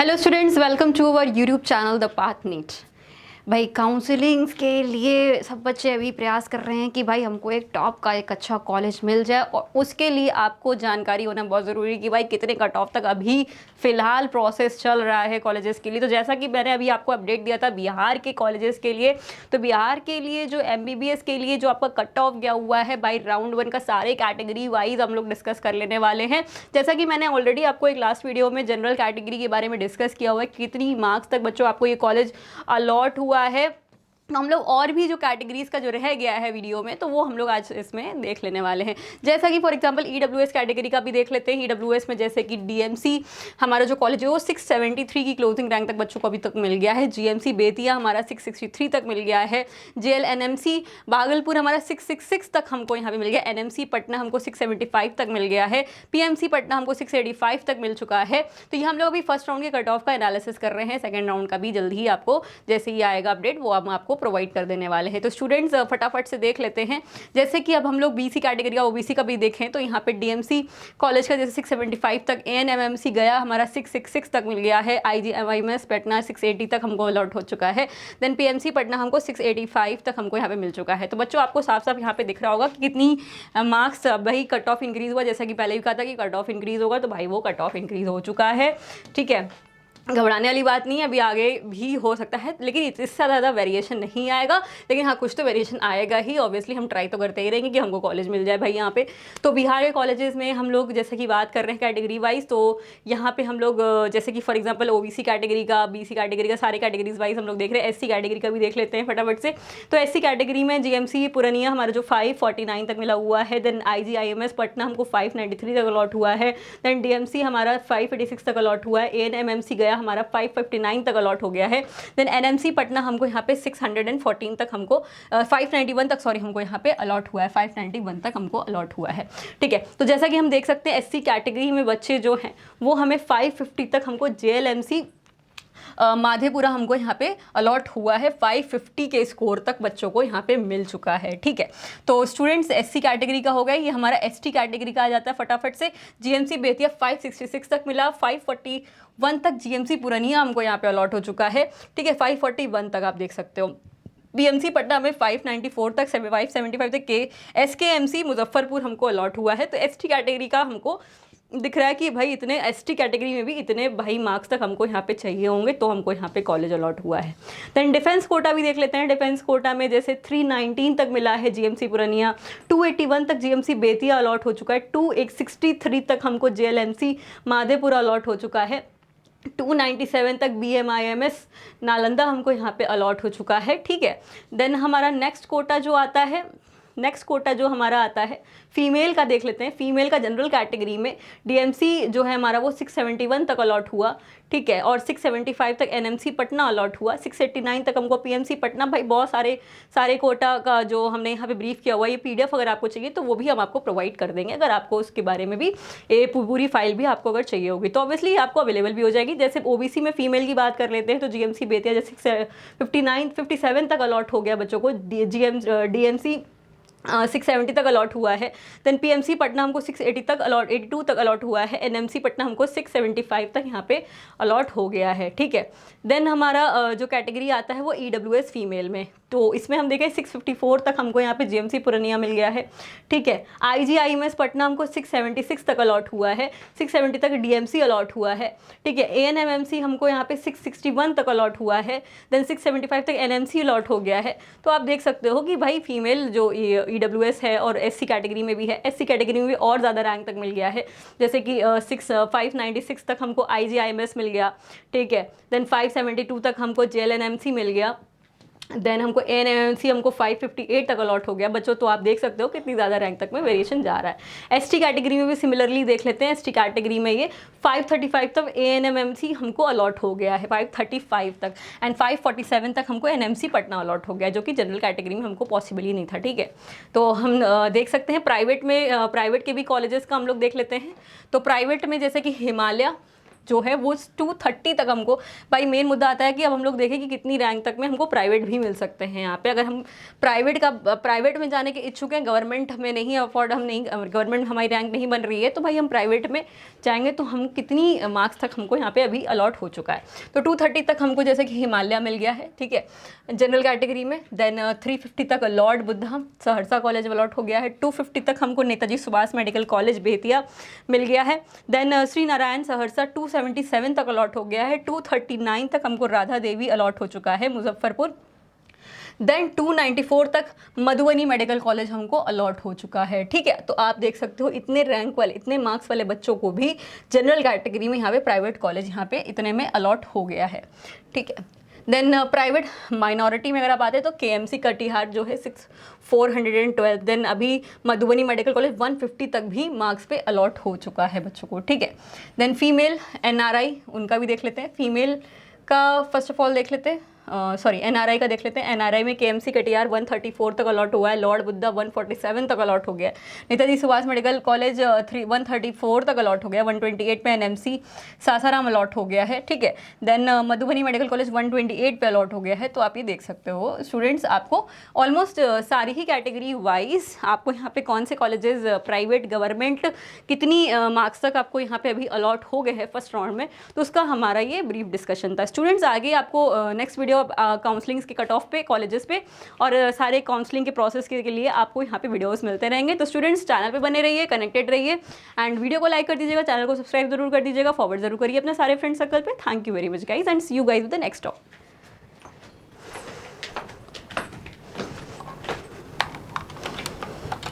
Hello students, welcome to our YouTube channel the path NEET. भाई counsellings के लिए सब बच्चे अभी प्रयास कर रहे हैं कि भाई हमको एक टॉप का एक अच्छा कॉलेज मिल जाए, और उसके लिए आपको जानकारी होना बहुत ज़रूरी है कि भाई कितने कट ऑफ तक अभी फ़िलहाल प्रोसेस चल रहा है कॉलेजेस के लिए। तो जैसा कि मैंने अभी आपको अपडेट दिया था बिहार के कॉलेजेस के लिए, तो बिहार के लिए जो MBBS के लिए जो आपका कट ऑफ गया हुआ है बाई राउंड 1 का, सारे कैटेगरी वाइज हम लोग डिस्कस कर लेने वाले हैं। जैसा कि मैंने ऑलरेडी आपको एक लास्ट वीडियो में जनरल कैटेगरी के बारे में डिस्कस किया हुआ है, कितनी मार्क्स तक बच्चों आपको ये कॉलेज अलॉट हुआ है। तो हम लोग और भी जो कैटेगरीज का जो रह गया है वीडियो में, तो वो हम लोग आज इसमें देख लेने वाले हैं। जैसा कि फॉर एग्जांपल EWS कैटेगरी का भी देख लेते हैं। EWS में जैसे कि DMC हमारा जो कॉलेज है वो 673 की क्लोजिंग रैंक तक बच्चों को अभी तक मिल गया है। GMC बेतिया हमारा 663 तक मिल गया है। JLNMC भागलपुर हमारा 666 तक हमको यहाँ पे मिल गया। NMC पटना हमको 675 तक मिल गया है। PMC पटना हमको 685 तक मिल चुका है। तो ये हम लोग अभी फर्स्ट राउंड के कट ऑफ का एनालिसिस कर रहे हैं। सेकेंड राउंड का भी जल्दी ही आपको जैसे ही आएगा अपडेट वो हम आपको प्रोवाइड कर देने वाले हैं। तो स्टूडेंट्स फटाफट से देख लेते हैं। जैसे कि अब हम लोग BC कैटेगरी का OBC का भी देखें तो यहाँ पे DMC कॉलेज का जैसे 675 तक, ANMMC गया हमारा 666 तक मिल गया है। IGMIMS पटना 680 तक हमको अलॉट हो चुका है। देन PMC पटना हमको 685 तक हमको यहाँ पे मिल चुका है। तो बच्चों आपको साफ साफ यहाँ पे दिख रहा होगा कि कितनी मार्क्स भाई कट ऑफ इंक्रीज हुआ। जैसा कि पहले भी कहा था कि कट ऑफ इंक्रीज होगा, तो भाई वो कट ऑफ इंक्रीज हो चुका है। ठीक है, घबराने वाली बात नहीं है, अभी आगे भी हो सकता है, लेकिन इससे ज़्यादा वेरिएशन नहीं आएगा। लेकिन हाँ, कुछ तो वेरिएशन आएगा ही। ऑब्वियसली हम ट्राई तो करते ही रहेंगे कि हमको कॉलेज मिल जाए भाई यहाँ पे। तो बिहार के कॉलेजेस में हम लोग जैसे कि बात कर रहे हैं कैटेगरी वाइज, तो यहाँ पे हम लोग जैसे कि फॉर एग्जांपल OBC कैटेगरी का, BC कैटेगरी का, सारे कैटेगरीज वाइज हम लोग देख रहे हैं। SC कैटेगरी का भी देख लेते हैं फटाफट से। तो SC कैटेगरी में GMC पूर्णिया हमारा जो 549 तक मिला हुआ है। देन IGIMS पटना हमको 593 तक अलॉट हुआ है। देन DMC हमारा 586 तक अलॉट हुआ है। ANMMC गया हमारा 559 तक अलॉट हो गया है। देन NMC पटना हमको यहाँ पे 614 तक हमको 591 तक सॉरी हमको यहाँ पे अलॉट हुआ है। 591 तक हमको अलॉट हुआ है। ठीक है, तो जैसा कि हम देख सकते हैं SC कैटेगरी में बच्चे जो हैं वो हमें 550 तक हमको JLMC माधेपुरा हमको यहाँ पे अलॉट हुआ है। 550 के स्कोर तक बच्चों को यहाँ पे मिल चुका है। ठीक है, तो स्टूडेंट्स SC कैटेगरी का हो गया। ये हमारा ST कैटेगरी का आ जाता है फटाफट से। GMC बेतिया 566 तक मिला। 541 तक GMC पूर्णिया हमको यहाँ पे अलॉट हो चुका है। ठीक है, 541 तक आप देख सकते हो। BMC पटना में 594 तक 575 तक के SKMC मुजफ्फरपुर हमको अलॉट हुआ है। तो ST कैटेगरी का हमको दिख रहा है कि भाई इतने ST कैटेगरी में भी इतने भाई मार्क्स तक हमको यहाँ पे चाहिए होंगे, तो हमको यहाँ पे कॉलेज अलॉट हुआ है। देन डिफेंस कोटा भी देख लेते हैं। डिफेंस कोटा में जैसे 319 तक मिला है GMC पूर्णिया। 281 तक GMC बेतिया अलॉट हो चुका है। 263 तक हमको JLMC माधेपुरा अलॉट हो चुका है। 297 तक BMIMS नालंदा हमको यहाँ पे अलॉट हो चुका है। ठीक है, देन हमारा नेक्स्ट कोटा जो आता है, नेक्स्ट कोटा जो हमारा आता है फीमेल का देख लेते हैं। फीमेल का जनरल कैटेगरी में DMC जो है हमारा वो 671 तक अलॉट हुआ। ठीक है, और 675 तक NMC पटना अलॉट हुआ। 689 तक हमको PMC पटना। भाई बहुत सारे कोटा का जो हमने यहाँ पे ब्रीफ किया हुआ, ये PDF अगर आपको चाहिए तो वो भी हम आपको प्रोवाइड कर देंगे। अगर आपको उसके बारे में भी ये पूरी फाइल भी आपको अगर चाहिए होगी तो ऑब्वियसली आपको अवेलेबल भी हो जाएगी। जैसे OBC में फीमेल की बात कर लेते हैं तो GMC बेतिया जैसे 57 तक अलॉट हो गया बच्चों को। DMC 670 तक अलॉट हुआ है। देन PMC पटना हमको 680 तक अलॉट 82 तक अलॉट हुआ है। NMC पटना हमको 675 तक यहाँ पे अलॉट हो गया है। ठीक है, देन हमारा जो कैटेगरी आता है वो EWS फीमेल में, तो इसमें हम देखें 654 तक हमको यहाँ पे GMC पूर्णिया मिल गया है। ठीक है, IGIMS पटना हमको 676 तक अलॉट हुआ है। 670 तक DMC अलॉट हुआ है। ठीक है, ANMMC हमको यहाँ पे 661 तक अलॉट हुआ है। देन 675 तक NMC अलॉट हो गया है। तो आप देख सकते हो कि भाई फीमेल जो EWS है और SC कैटेगरी में भी है, SC कैटेगरी में भी और ज़्यादा रैंक तक मिल गया है। जैसे कि 596 तक हमको IGIMS मिल गया। ठीक है, देन 572 तक हमको JLNMC मिल गया। देन हमको ANMMC हमको 558 तक अलॉट हो गया बच्चों। तो आप देख सकते हो कितनी ज़्यादा रैंक तक में वेरिएशन जा रहा है। ST कैटेगरी में भी सिमिलरली देख लेते हैं। ST कैटेगरी में ये 535 तक ANMMC हमको अलॉट हो गया है, 535 तक। एंड 547 तक हमको NMC पटना अलॉट हो गया, जो कि जनरल कैटेगरी में हमको पॉसिबल ही नहीं था। ठीक है, तो हम देख सकते हैं प्राइवेट में, प्राइवेट के भी कॉलेजेस का हम लोग देख लेते हैं। तो प्राइवेट में जैसे कि हिमालय जो है वो 230 तक हमको, भाई मेन मुद्दा आता है कि अब हम लोग देखें कि कितनी रैंक तक में हमको प्राइवेट भी मिल सकते हैं यहाँ पे। अगर हम प्राइवेट में जाने के इच्छुक हैं, गवर्नमेंट में नहीं अफोर्ड, हम नहीं, गवर्नमेंट हमारी रैंक नहीं बन रही है, तो भाई हम प्राइवेट में जाएंगे तो हम कितनी मार्क्स तक हमको यहाँ पे अभी अलॉट हो चुका है। तो 230 तक हमको जैसे कि हिमालय मिल गया है, ठीक है, जनरल कैटेगरी में। देन 350 तक lord Buddha Saharsa college allot हो गया है। 250 तक हमको नेताजी सुभाष मेडिकल कॉलेज बेतिया मिल गया है। देन श्री नारायण सहरसा 277 तक अलॉट हो गया है। 239 तक हमको राधा देवी अलॉट हो चुका है मुजफ्फरपुर। देन 294 तक मधुबनी मेडिकल कॉलेज हमको अलॉट हो चुका है, ठीक है। तो आप देख सकते हो इतने रैंक वाले, इतने मार्क्स वाले बच्चों को भी जनरल कैटेगरी में यहाँ पे प्राइवेट कॉलेज यहाँ पे इतने में अलॉट हो गया है, ठीक है। देन प्राइवेट माइनॉरिटी में अगर आप आते हैं तो KMC कटिहार जो है 412। देन अभी मधुबनी मेडिकल कॉलेज 150 तक भी मार्क्स पे अलॉट हो चुका है बच्चों को, ठीक है। देन फीमेल NRI उनका भी देख लेते हैं। फीमेल का फर्स्ट ऑफ ऑल देख लेते हैं, NRI का देख लेते हैं। NRI में KMC कटिहार 134 तक अलॉट हुआ है। लॉर्ड बुद्धा 147 तक अलॉट हो गया है। नेताजी सुभाष मेडिकल कॉलेज 134 तक अलॉट हो गया। 128 पे NMC सासाराम अलॉट हो गया है, ठीक है। देन मधुबनी मेडिकल कॉलेज 128 पे अलॉट हो गया है। तो आप ये देख सकते हो स्टूडेंट्स, आपको ऑलमोस्ट सारी ही कैटेगरी वाइज आपको यहाँ पे कौन से कॉलेजेस प्राइवेट गवर्नमेंट कितनी मार्क्स तक आपको यहाँ पे अभी अलॉट हो गए हैं फर्स्ट राउंड में, तो उसका हमारा ये ब्रीफ डिस्कशन था। स्टूडेंट्स आगे आपको नेक्स्ट वीडियो काउंसलिंग के कट ऑफ पे कॉलेजेस पे और सारे काउंसलिंग के प्रोसेस के लिए आपको यहाँ पे वीडियोस मिलते रहेंगे। तो स्टूडेंट्स चैनल पे बने रहिए, कनेक्टेड रहिए एंड वीडियो को लाइक कर दीजिएगा, चैनल को सब्सक्राइब जरूर कर दीजिएगा, फॉरवर्ड जरूर करिए अपने सारे फ्रेंड सर्कल पे। Thank you very much guys and see you guys with the next topic.